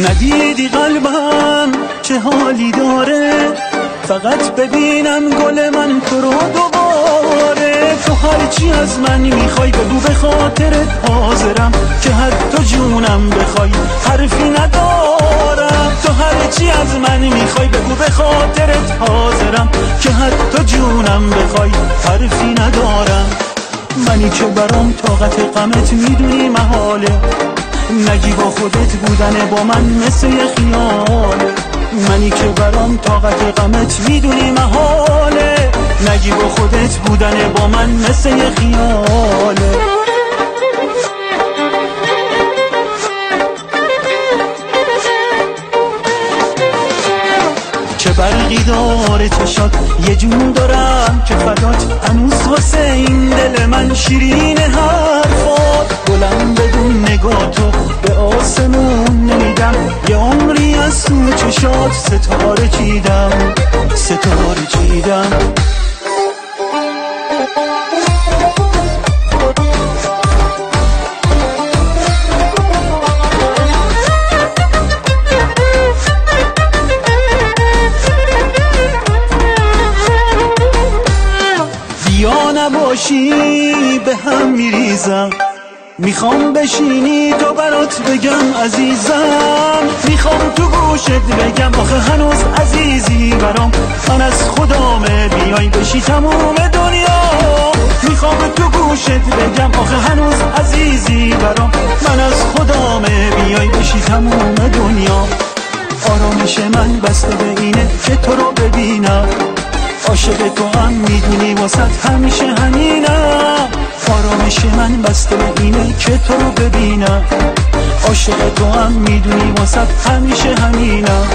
ندیدی قلبم چه حالی داره، فقط ببینم گل من تو رو دوباره. تو هرچی از من میخوای بگو به خاطرت حاضرم، که حتی جونم بخوای حرفی ندارم. تو هرچی از من میخوای بگو به خاطرت حاضرم، که حتی جونم بخوای حرفی ندارم. منی که برام طاقت غمت میدونی محاله، نگی با خودت بودن با من مثل یه خیاله. منی که برام طاقت غمت میدونی محاله، نگی با خودت بودن با من مثل یه خیاله. چه برقی داره چشات، یه جون دارم که فدات، هنوز واسه این دل من شیرین حرفات. گلم بدون نگاه تو به آسمون نمیدم، یه عمری از تو چشات ستاره چیدم، ستاره چیدم. یا نباشی به هم میریزم، میخوام بشینی تو برات بگم عزیزم. میخوام تو گوشت بگم آخه هنوز عزیزی برام، من از خدامه بیای بشی تموم دنیا. میخوام تو گوشت بگم آخه هنوز عزیزی برام، من از خدامه بیای بشی تموم دنیا. آرامش من بسته به اینه که تو رو ببینم، عاشق تو هم میدونی واسط همیشه همینم. آرامش من بسته به اینه که تو رو ببینم، عاشق تو هم میدونی واسط همیشه همینم.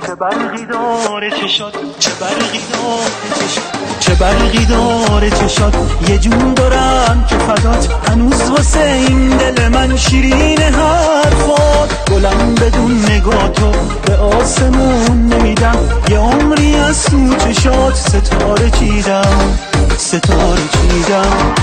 چه برقی داره چشات، چه برقی داره چشات، چه برقی داره چشات، یه جون دارم که فدات، هنوز واسه این دل من شیرین حرفات. گلم بدون نگاه تو به آسمون نمیدم، یه عمری از تو چشات ستاره چیدم، ستاره چیدم.